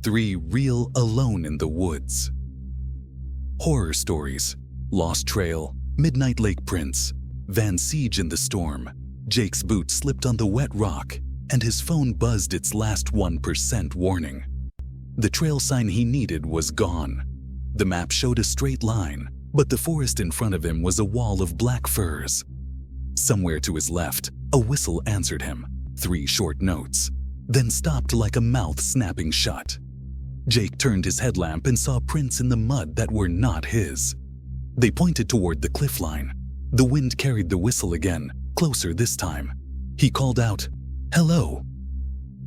3 real alone in the woods. Horror stories: Lost Trail, Midnight Lake Prince, Van Siege in the Storm. Jake's boot slipped on the wet rock, and his phone buzzed its last 1% warning. The trail sign he needed was gone. The map showed a straight line, but the forest in front of him was a wall of black firs. Somewhere to his left, a whistle answered him, 3 short notes, then stopped like a mouth snapping shut. Jake turned his headlamp and saw prints in the mud that were not his. They pointed toward the cliff line. The wind carried the whistle again, closer this time. He called out, "Hello."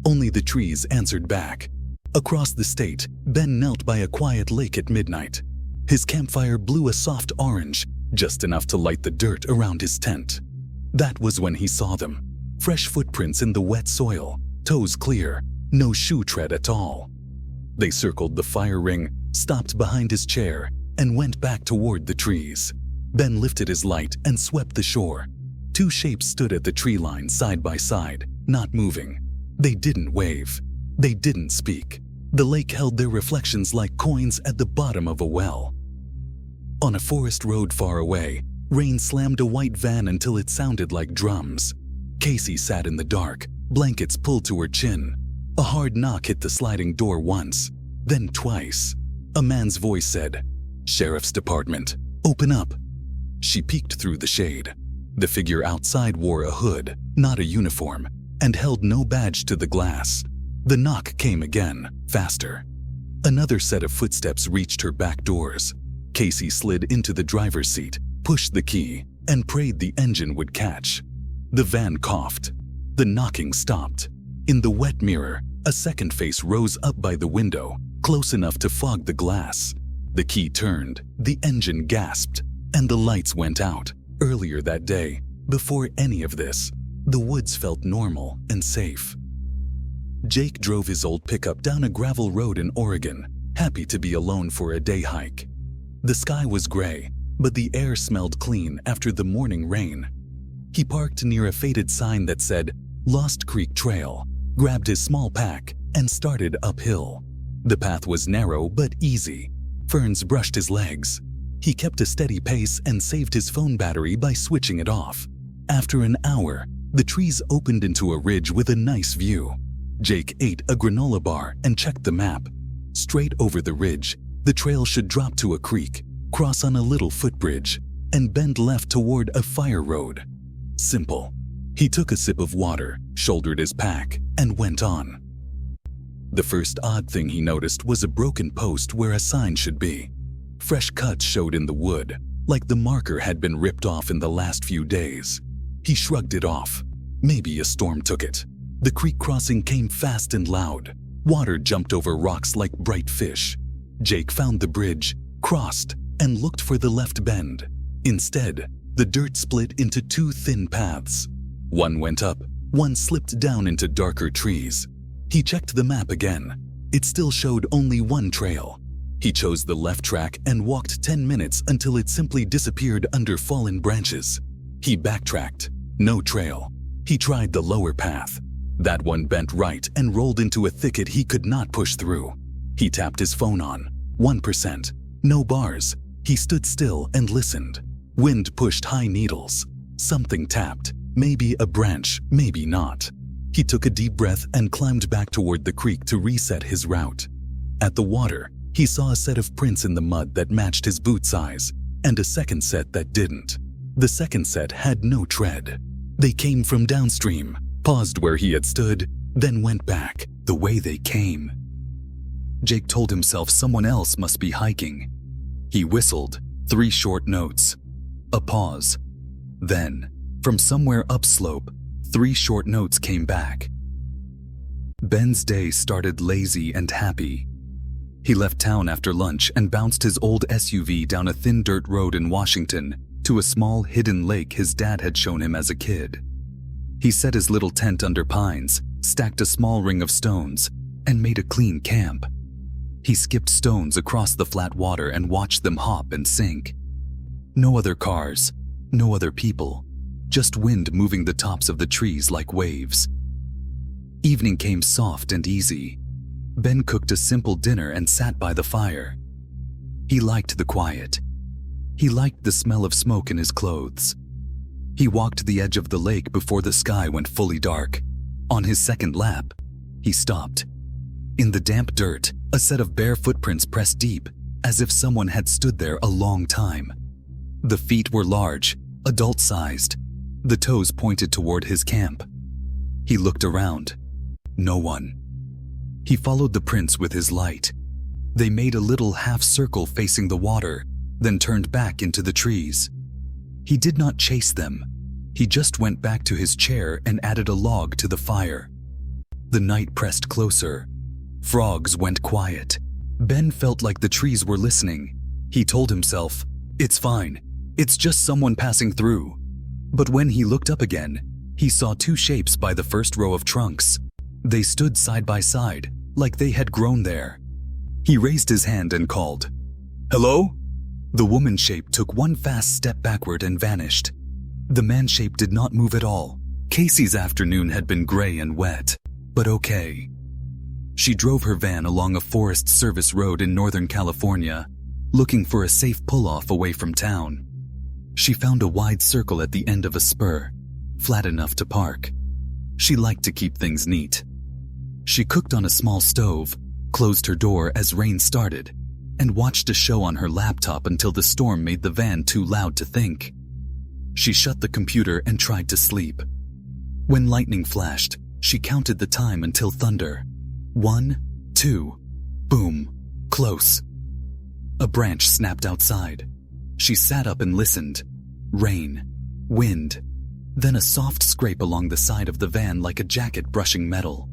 Only the trees answered back. Across the state, Ben knelt by a quiet lake at midnight. His campfire blew a soft orange, just enough to light the dirt around his tent. That was when he saw them. Fresh footprints in the wet soil, toes clear, no shoe tread at all. They circled the fire ring, stopped behind his chair, and went back toward the trees. Ben lifted his light and swept the shore. 2 shapes stood at the tree line side by side, not moving. They didn't wave. They didn't speak. The lake held their reflections like coins at the bottom of a well. On a forest road far away, rain slammed a white van until it sounded like drums. Casey sat in the dark, blankets pulled to her chin. A hard knock hit the sliding door once, then twice. A man's voice said, "Sheriff's Department, open up." She peeked through the shade. The figure outside wore a hood, not a uniform, and held no badge to the glass. The knock came again, faster. Another set of footsteps reached her back doors. Casey slid into the driver's seat, pushed the key, and prayed the engine would catch. The van coughed. The knocking stopped. In the wet mirror, a second face rose up by the window, close enough to fog the glass. The key turned, the engine gasped, and the lights went out. Earlier that day, before any of this, the woods felt normal and safe. Jake drove his old pickup down a gravel road in Oregon, happy to be alone for a day hike. The sky was gray, but the air smelled clean after the morning rain. He parked near a faded sign that said, "Lost Creek Trail," grabbed his small pack, and started uphill. The path was narrow but easy. Ferns brushed his legs. He kept a steady pace and saved his phone battery by switching it off. After an hour, the trees opened into a ridge with a nice view. Jake ate a granola bar and checked the map. Straight over the ridge, the trail should drop to a creek, cross on a little footbridge, and bend left toward a fire road. Simple. He took a sip of water, shouldered his pack, and went on. The first odd thing he noticed was a broken post where a sign should be. Fresh cuts showed in the wood, like the marker had been ripped off in the last few days. He shrugged it off. Maybe a storm took it. The creek crossing came fast and loud. Water jumped over rocks like bright fish. Jake found the bridge, crossed, and looked for the left bend. Instead, the dirt split into 2 thin paths. One went up, one slipped down into darker trees. He checked the map again. It still showed only one trail. He chose the left track and walked 10 minutes until it simply disappeared under fallen branches. He backtracked. No trail. He tried the lower path. That one bent right and rolled into a thicket he could not push through. He tapped his phone on. 1%. No bars. He stood still and listened. Wind pushed high needles. Something tapped. Maybe a branch, maybe not. He took a deep breath and climbed back toward the creek to reset his route. At the water, he saw a set of prints in the mud that matched his boot size, and a second set that didn't. The second set had no tread. They came from downstream, paused where he had stood, then went back the way they came. Jake told himself someone else must be hiking. He whistled, 3 short notes. A pause. Then, from somewhere upslope, 3 short notes came back. Ben's day started lazy and happy. He left town after lunch and bounced his old SUV down a thin dirt road in Washington to a small hidden lake his dad had shown him as a kid. He set his little tent under pines, stacked a small ring of stones, and made a clean camp. He skipped stones across the flat water and watched them hop and sink. No other cars, no other people, just wind moving the tops of the trees like waves. Evening came soft and easy. Ben cooked a simple dinner and sat by the fire. He liked the quiet. He liked the smell of smoke in his clothes. He walked the edge of the lake before the sky went fully dark. On his second lap, he stopped. In the damp dirt, a set of bare footprints pressed deep, as if someone had stood there a long time. The feet were large, adult-sized. The toes pointed toward his camp. He looked around. No one. He followed the prints with his light. They made a little half-circle facing the water, then turned back into the trees. He did not chase them. He just went back to his chair and added a log to the fire. The night pressed closer. Frogs went quiet. Ben felt like the trees were listening. He told himself, "It's fine. It's just someone passing through." But when he looked up again, he saw two shapes by the first row of trunks. They stood side by side, like they had grown there. He raised his hand and called, "Hello?" The woman shape took one fast step backward and vanished. The man shape did not move at all. Casey's afternoon had been gray and wet, but okay. She drove her van along a Forest Service road in Northern California, looking for a safe pull-off away from town. She found a wide circle at the end of a spur, flat enough to park. She liked to keep things neat. She cooked on a small stove, closed her door as rain started, and watched a show on her laptop until the storm made the van too loud to think. She shut the computer and tried to sleep. When lightning flashed, she counted the time until thunder. 1, 2, boom, close. A branch snapped outside. She sat up and listened. Rain, wind, then a soft scrape along the side of the van like a jacket brushing metal.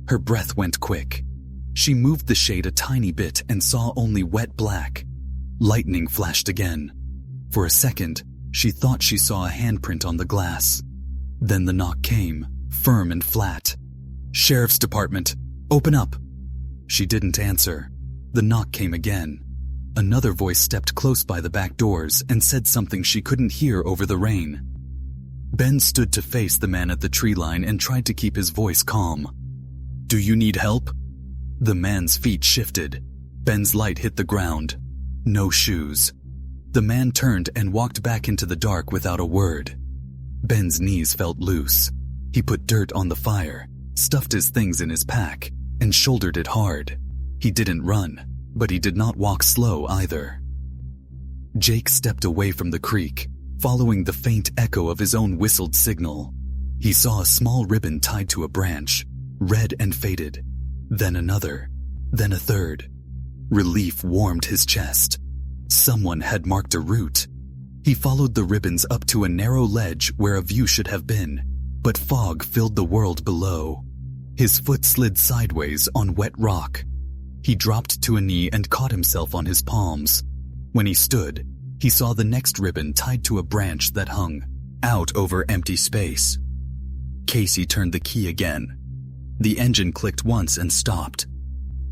Her breath went quick. She moved the shade a tiny bit and saw only wet black. Lightning flashed again. For a second, she thought she saw a handprint on the glass. Then the knock came, firm and flat. "Sheriff's Department, open up." She didn't answer. The knock came again. Another voice stepped close by the back doors and said something she couldn't hear over the rain. Ben stood to face the man at the tree line and tried to keep his voice calm. "Do you need help?" The man's feet shifted. Ben's light hit the ground. No shoes. The man turned and walked back into the dark without a word. Ben's knees felt loose. He put dirt on the fire, stuffed his things in his pack, and shouldered it hard. He didn't run, but he did not walk slow either. Jake stepped away from the creek, following the faint echo of his own whistled signal. He saw a small ribbon tied to a branch, red and faded. Then another, then a third. Relief warmed his chest. Someone had marked a route. He followed the ribbons up to a narrow ledge where a view should have been, but fog filled the world below. His foot slid sideways on wet rock. He dropped to a knee and caught himself on his palms. When he stood, he saw the next ribbon tied to a branch that hung out over empty space. Casey turned the key again. The engine clicked once and stopped.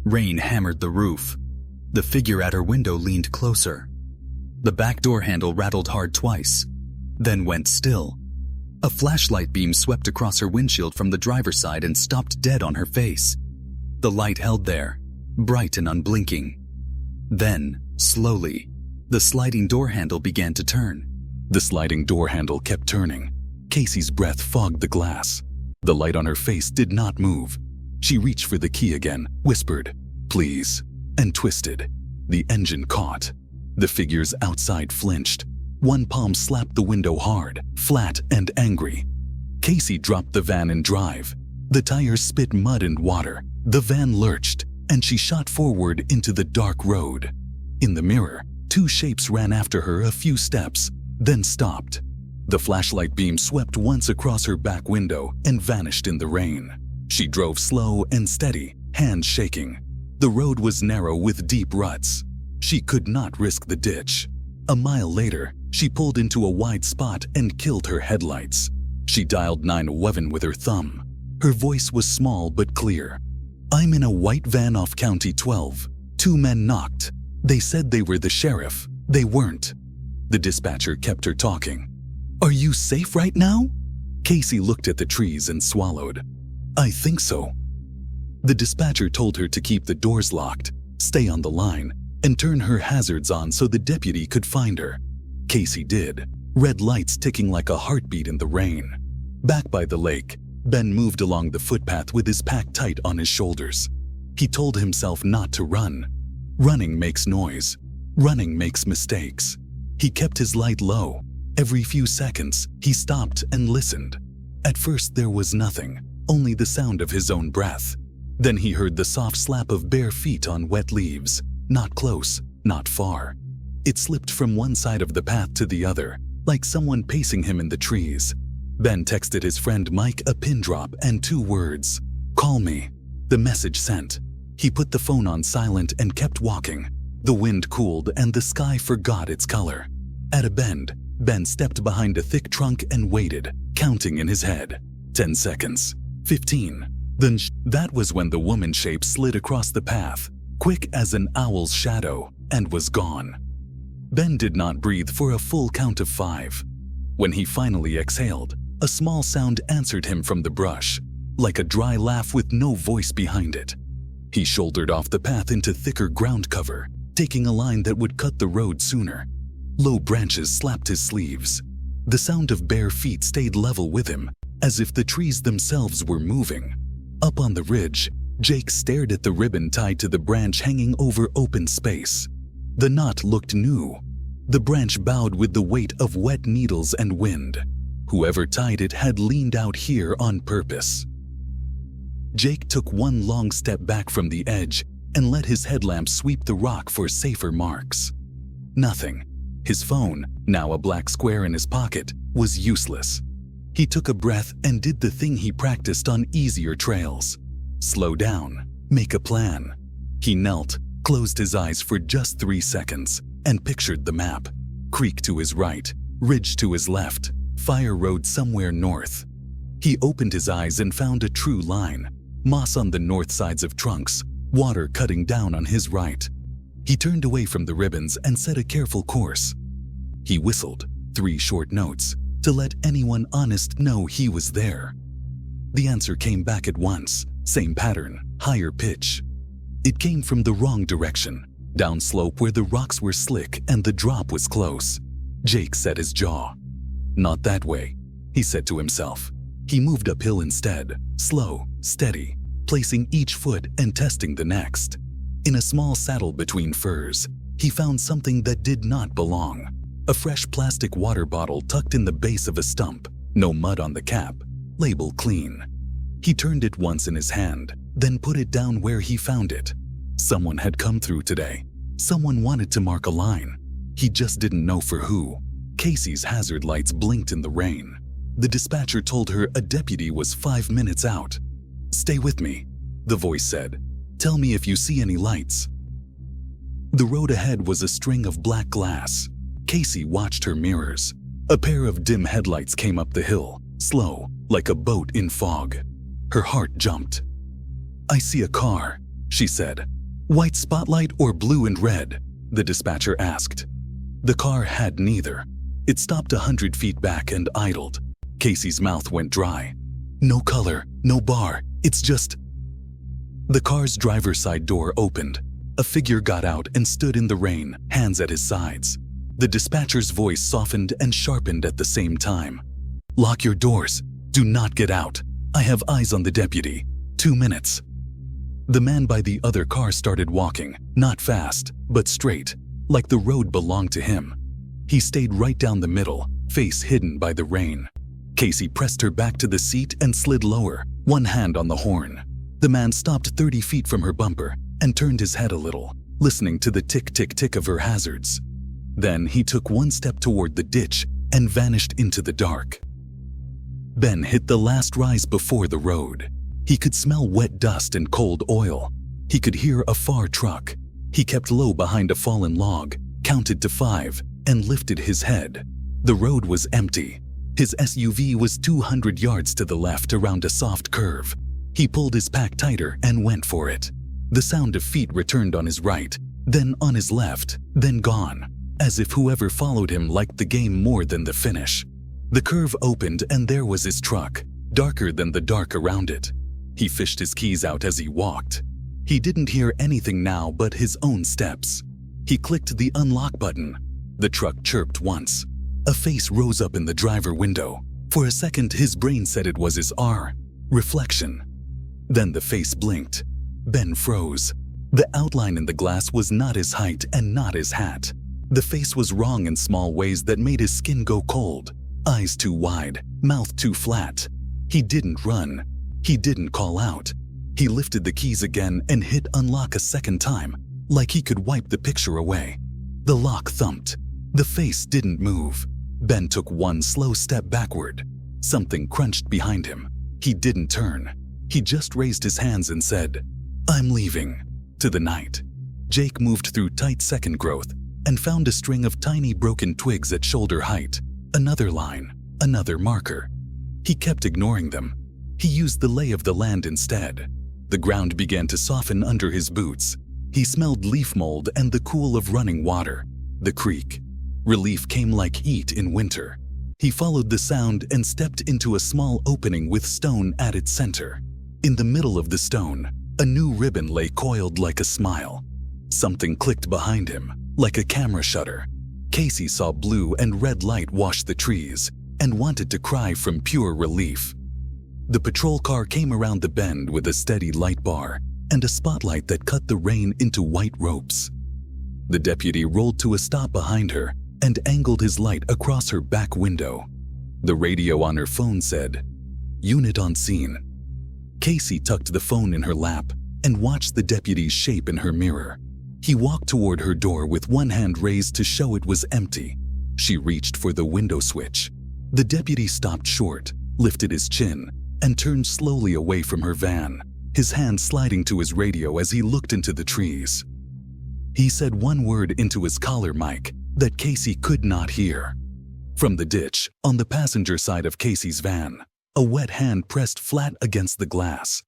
Rain hammered the roof. The figure at her window leaned closer. The back door handle rattled hard twice, then went still. A flashlight beam swept across her windshield from the driver's side and stopped dead on her face. The light held there, bright and unblinking. Then, slowly, the sliding door handle began to turn. The sliding door handle kept turning. Casey's breath fogged the glass. The light on her face did not move. She reached for the key again, whispered, "Please," and twisted. The engine caught. The figures outside flinched. One palm slapped the window hard, flat and angry. Casey dropped the van in drive. The tires spit mud and water. The van lurched, and she shot forward into the dark road. In the mirror, two shapes ran after her a few steps, then stopped. The flashlight beam swept once across her back window and vanished in the rain. She drove slow and steady, hands shaking. The road was narrow with deep ruts. She could not risk the ditch. A mile later, she pulled into a wide spot and killed her headlights. She dialed 911 with her thumb. Her voice was small but clear. "I'm in a white van off County 12. Two men knocked. They said they were the sheriff. They weren't." The dispatcher kept her talking. "Are you safe right now?" Casey looked at the trees and swallowed. "I think so." The dispatcher told her to keep the doors locked, stay on the line, and turn her hazards on so the deputy could find her. Casey did, red lights ticking like a heartbeat in the rain. Back by the lake, Ben moved along the footpath with his pack tight on his shoulders. He told himself not to run. Running makes noise. Running makes mistakes. He kept his light low. Every few seconds, he stopped and listened. At first there was nothing, only the sound of his own breath. Then he heard the soft slap of bare feet on wet leaves. Not close, not far. It slipped from one side of the path to the other, like someone pacing him in the trees. Ben texted his friend Mike a pin drop and 2 words. "Call me." The message sent. He put the phone on silent and kept walking. The wind cooled and the sky forgot its color. At a bend, Ben stepped behind a thick trunk and waited, counting in his head. 10 seconds. 15. Then that was when the woman shape slid across the path, quick as an owl's shadow, and was gone. Ben did not breathe for a full count of 5. When he finally exhaled, a small sound answered him from the brush, like a dry laugh with no voice behind it. He shouldered off the path into thicker ground cover, taking a line that would cut the road sooner. Low branches slapped his sleeves. The sound of bare feet stayed level with him, as if the trees themselves were moving. Up on the ridge, Jake stared at the ribbon tied to the branch hanging over open space. The knot looked new. The branch bowed with the weight of wet needles and wind. Whoever tied it had leaned out here on purpose. Jake took one long step back from the edge and let his headlamp sweep the rock for safer marks. Nothing. His phone, now a black square in his pocket, was useless. He took a breath and did the thing he practiced on easier trails. Slow down, make a plan. He knelt, closed his eyes for just 3 seconds, and pictured the map. Creek to his right, ridge to his left, fire road somewhere north. He opened his eyes and found a true line. Moss on the north sides of trunks, water cutting down on his right. He turned away from the ribbons and set a careful course. He whistled 3 short notes to let anyone honest know he was there. The answer came back at once, same pattern, higher pitch. It came from the wrong direction, downslope where the rocks were slick and the drop was close. Jake set his jaw. Not that way, he said to himself. He moved uphill instead, slow, steady, placing each foot and testing the next. In a small saddle between firs, he found something that did not belong. A fresh plastic water bottle tucked in the base of a stump, no mud on the cap, label clean. He turned it once in his hand, then put it down where he found it. Someone had come through today. Someone wanted to mark a line. He just didn't know for who. Casey's hazard lights blinked in the rain. The dispatcher told her a deputy was 5 minutes out. "Stay with me," the voice said. "Tell me if you see any lights." The road ahead was a string of black glass. Casey watched her mirrors. A pair of dim headlights came up the hill, slow, like a boat in fog. Her heart jumped. "I see a car," she said. "White spotlight or blue and red?" the dispatcher asked. The car had neither. It stopped 100 feet back and idled. Casey's mouth went dry. "No color, no bar, it's just..." The car's driver's side door opened. A figure got out and stood in the rain, hands at his sides. The dispatcher's voice softened and sharpened at the same time. "Lock your doors. Do not get out. I have eyes on the deputy. 2 minutes." The man by the other car started walking, not fast, but straight, like the road belonged to him. He stayed right down the middle, face hidden by the rain. Casey pressed her back to the seat and slid lower, one hand on the horn. The man stopped 30 feet from her bumper and turned his head a little, listening to the tick-tick-tick of her hazards. Then he took one step toward the ditch and vanished into the dark. Ben hit the last rise before the road. He could smell wet dust and cold oil. He could hear a far truck. He kept low behind a fallen log, counted to 5, and lifted his head. The road was empty. His SUV was 200 yards to the left around a soft curve. He pulled his pack tighter and went for it. The sound of feet returned on his right, then on his left, then gone, as if whoever followed him liked the game more than the finish. The curve opened and there was his truck, darker than the dark around it. He fished his keys out as he walked. He didn't hear anything now but his own steps. He clicked the unlock button. The truck chirped once. A face rose up in the driver window. For a second, his brain said it was his reflection. Then the face blinked. Ben froze. The outline in the glass was not his height and not his hat. The face was wrong in small ways that made his skin go cold. Eyes too wide, mouth too flat. He didn't run. He didn't call out. He lifted the keys again and hit unlock a second time, like he could wipe the picture away. The lock thumped. The face didn't move. Ben took one slow step backward. Something crunched behind him. He didn't turn. He just raised his hands and said, "I'm leaving." To the night. Jake moved through tight second growth and found a string of tiny broken twigs at shoulder height. Another line, another marker. He kept ignoring them. He used the lay of the land instead. The ground began to soften under his boots. He smelled leaf mold and the cool of running water. The creek. Relief came like heat in winter. He followed the sound and stepped into a small opening with stone at its center. In the middle of the stone, a new ribbon lay coiled like a smile. Something clicked behind him, like a camera shutter. Casey saw blue and red light wash the trees and wanted to cry from pure relief. The patrol car came around the bend with a steady light bar and a spotlight that cut the rain into white ropes. The deputy rolled to a stop behind her and angled his light across her back window. The radio on her phone said, "Unit on scene." Casey tucked the phone in her lap and watched the deputy's shape in her mirror. He walked toward her door with one hand raised to show it was empty. She reached for the window switch. The deputy stopped short, lifted his chin, and turned slowly away from her van, his hand sliding to his radio as he looked into the trees. He said one word into his collar mic that Casey could not hear. From the ditch, on the passenger side of Casey's van, a wet hand pressed flat against the glass.